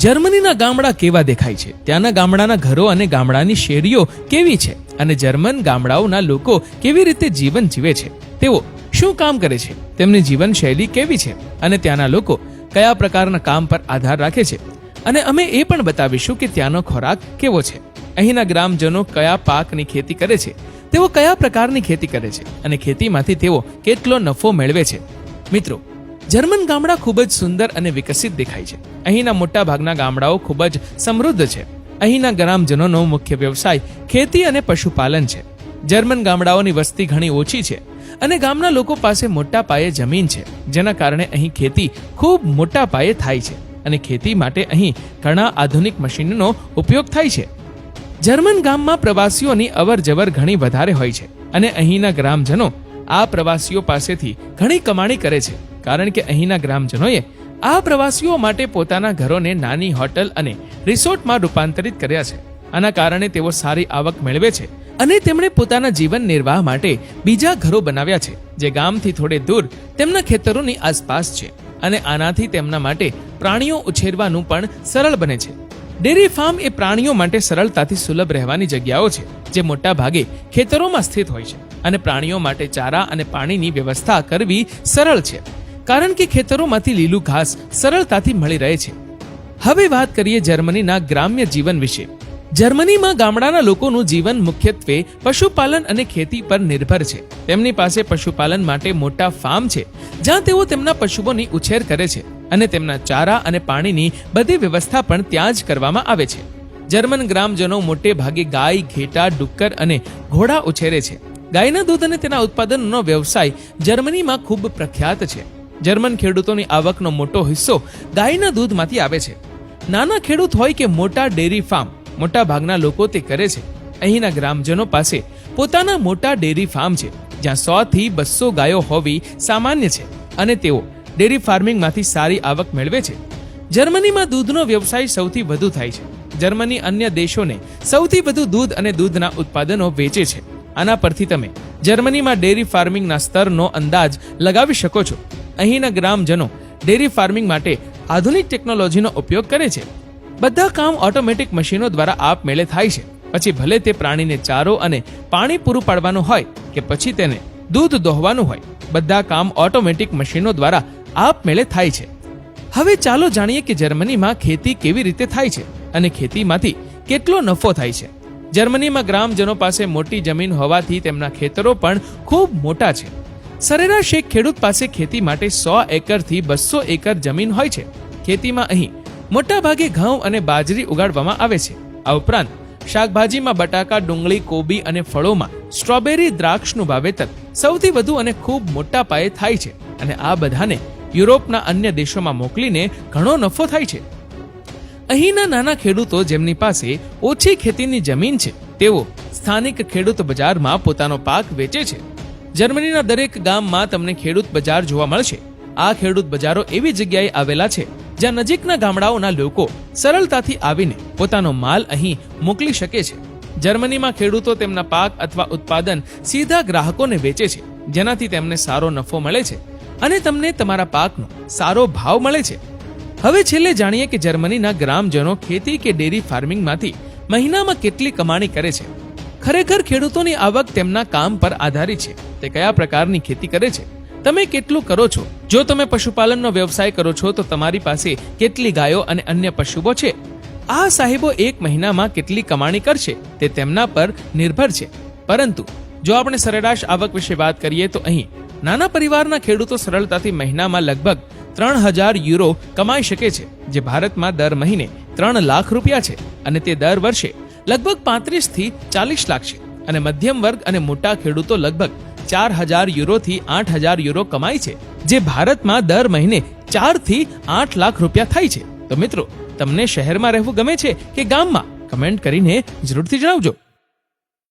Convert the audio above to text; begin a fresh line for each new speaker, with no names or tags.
જર્મનીના ગામડા કેવા દેખાય છે, ત્યાંના ગામડાના ઘરો અને ગામડાની શેરીઓ કેવી છે, અને જર્મન ગામડાઓના લોકો કેવી રીતે જીવન જીવે છે, તેઓ શું કામ કરે છે, તેમની જીવનશૈલી કેવી છે અને ત્યાંના લોકો કયા પ્રકારના કામ પર આધાર રાખે છે, અને અમે એ પણ બતાવીશું કે ત્યાંનો ખોરાક કેવો છે, અહીંના ગ્રામજનો કયા પાકની ખેતી કરે છે, તેઓ કયા પ્રકારની ખેતી કરે છે અને ખેતીમાંથી તેઓ કેટલો નફો મેળવે છે. મિત્રો, જર્મન ગામડા ખૂબ જ સુંદર અને વિકસિત દેખાય છે. અહીંના મોટા ભાગના ગામડાઓ ખૂબ જ સમૃદ્ધ છે. અહીંના ગ્રામજનોનો મુખ્ય વ્યવસાય ખેતી અને પશુપાલન છે. જર્મન ગામડાઓની વસ્તી ઘણી ઓછી છે અને ગામના લોકો પાસે મોટા પાયે જમીન છે, જેના કારણે અહીં ખેતી ખૂબ મોટા પાયે થાય છે અને ખેતી માટે અહીં ઘણા આધુનિક મશીનોનો ઉપયોગ થાય છે. જર્મન ગામમાં પ્રવાસીઓની અવરજવર ઘણી વધારે હોય છે અને અહીંના ગ્રામજનો આ પ્રવાસીઓ પાસેથી ઘણી કમાણી કરે છે, કારણ કે અહીંના ગ્રામજનોએ આ પ્રવાસીઓ માટે પોતાના ઘરોને નાની હોટલ અને રિસોર્ટમાં રૂપાંતરિત કર્યા છે. આના કારણે તેઓ સારી આવક મેળવે છે અને તેમણે પોતાના જીવન નિર્વાહ માટે બીજા ઘરો બનાવ્યા છે, જે ગામથી થોડે દૂર તેમના ખેતરોની આસપાસ છે, અને આનાથી તેમના માટે પ્રાણીઓ ઉછેરવાનું પણ સરળ બને છે. ડેરી ફાર્મ એ પ્રાણીઓ માટે સરળતાથી સુલભ રહેવાની જગ્યાઓ છે, જે મોટા ભાગે ખેતરોમાં સ્થિત હોય છે, અને પ્રાણીઓ માટે ચારા અને પાણીની વ્યવસ્થા કરવી સરળ છે, કારણ કે ખેતરોમાંથી લીલું ઘાસ સરળતાથી મળી રહે છે. હવે વાત કરીએ જર્મનીના ગ્રામ્ય જીવન વિશે. જર્મનીમાં ગામડાના લોકોનું જીવન મુખ્યત્વે પશુપાલન અને ખેતી પર નિર્ભર છે. તેમની પાસે પશુપાલન માટે મોટા ફાર્મ છે, જ્યાં તેઓ તેમના પશુઓની ઉછેર કરે છે અને તેમના ચારા અને પાણીની બધી વ્યવસ્થા પણ ત્યાં જ કરવામાં આવે છે. જર્મન ગ્રામજનો મોટે ભાગે ગાય, ઘેટા, ડુક્કર અને ઘોડા ઉછેરે છે. ગાયના દૂધ અને તેના ઉત્પાદનનો વ્યવસાય જર્મનીમાં ખૂબ પ્રખ્યાત છે. જર્મન ખેડૂતોની આવકનો મોટો હિસ્સો ગાયના દૂધમાંથી આવે છે. નાના ખેડૂત હોય કે મોટા ડેરી ફાર્મ, મોટા ભાગના લોકો તે કરે છે. અહીંના ગ્રામજનો પાસે પોતાના મોટા ડેરી ફાર્મ છે, જ્યાં 100 થી 200 ગાયો હોવી સામાન્ય છે, અને તેઓ ડેરી ફાર્મિંગમાંથી સારી આવક મેળવે છે. જર્મનીમાં દૂધનો વ્યવસાય સૌથી વધુ થાય છે. જર્મની અન્ય દેશોને સૌથી વધુ દૂધ અને દૂધના ઉત્પાદનો વેચે છે. આના પરથી તમે જર્મનીમાં ડેરી ફાર્મિંગના સ્તરનો અંદાજ લગાવી શકો છો. અહીંના ગ્રામજનો ડેરી ફાર્મિંગ માટે આધુનિક ટેકનોલોજીનો ઉપયોગ કરે છે. બધા કામ ઓટોમેટિક મશીનો દ્વારા આપમેળે થાય છે. પછી ભલે તે પ્રાણીને ચારો અને પાણી પૂરું પાડવાનું હોય કે પછી તેને દૂધ દોહવાનું હોય, બધા કામ ઓટોમેટિક મશીનો દ્વારા આપમેળે થાય છે. હવે ચાલો જાણીએ કે જર્મનીમાં ખેતી કેવી રીતે થાય છે અને ખેતીમાંથી કેટલો નફો થાય છે. જર્મનીમાં ગ્રામજનો પાસે મોટી જમીન હોવાથી તેમના ખેતરો પણ ખૂબ મોટા છે. સરેરાશ એક ખેડૂત પાસે ખેતી માટે 100 એકરથી 200 એકર જમીન હોય છે. ખેતીમાં અહીં મોટા ભાગે ઘઉં અને બાજરી ઉગાડવામાં આવે છે. આ ઉપરાંત શાકભાજીમાં બટાકા, ડુંગળી, કોબી અને ફળોમાં સ્ટ્રોબેરી, દ્રાક્ષનું વાવેતર સૌથી વધુ અને ખૂબ મોટા પાયે થાય છે, અને આ બધાને યુરોપના અન્ય દેશોમાં મોકલીને ઘણો નફો થાય છે. અહીંના નાના ખેડૂતો જેમની પાસે ઓછી ખેતીની જમીન છે, તેઓ સ્થાનિક ખેડૂત બજારમાં પોતાનો પાક વેચે છે. જર્મનીના દરેક ગામમાં તમને ખેડૂત બજાર જોવા મળશે. આ ખેડૂત બજારો એવી જગ્યાએ આવેલા છે જ્યાં નજીકના ગામડાઓના લોકો સરળતાથી આવીને પોતાનો માલ અહીં મોકલી શકે છે. જર્મનીમાં ખેડૂતો તેમના પાક અથવા ઉત્પાદન સીધા ગ્રાહકોને વેચે છે, જેનાથી તેમને સારો નફો મળે છે અને તમને તમારા પાકનો સારો ભાવ મળે છે. હવે છેલ્લે જાણીએ કે જર્મનીના ગ્રામજનો ખેતી કે ડેરી ફાર્મિંગમાંથી મહિનામાં કેટલી કમાણી કરે છે. ખરેખર ખેડૂતોની આવક તેમના કામ પર આધારિત છે. તે કયા પ્રકારની ખેતી કરે છે, તમે કેટલું કરો છો. જો તમે પશુપાલનનો વ્યવસાય કરો છો તો તમારી પાસે કેટલી ગાયો અને અન્ય પશુઓ છે. આ સાહેબો એક મહિનામાં કેટલી કમાણી કરશે તે તેમના પર નિર્ભર છે. પરંતુ જો આપણે સરેરાશ આવક વિશે વાત કરીએ તો અહીં નાના પરિવારના ખેડૂતો સરળતાથી મહિનામાં લગભગ 3000 યુરો કમાઈ શકે છે, જે ભારતમાં દર મહિને 3 લાખ રૂપિયા છે, અને તે દર વર્ષે લગભગ 35 થી 40 લાખ છે. અને મધ્યમ વર્ગ અને મોટા ખેડૂતો લગભગ 4000 યુરોથી 8000 યુરો કમાય છે, જે ભારતમાં દર મહિને 4 થી 8 લાખ રૂપિયા થાય છે. તો મિત્રો, તમને શહેરમાં રહેવું ગમે છે કે ગામમાં? કમેન્ટ કરીને જરૂરથી જણાવજો.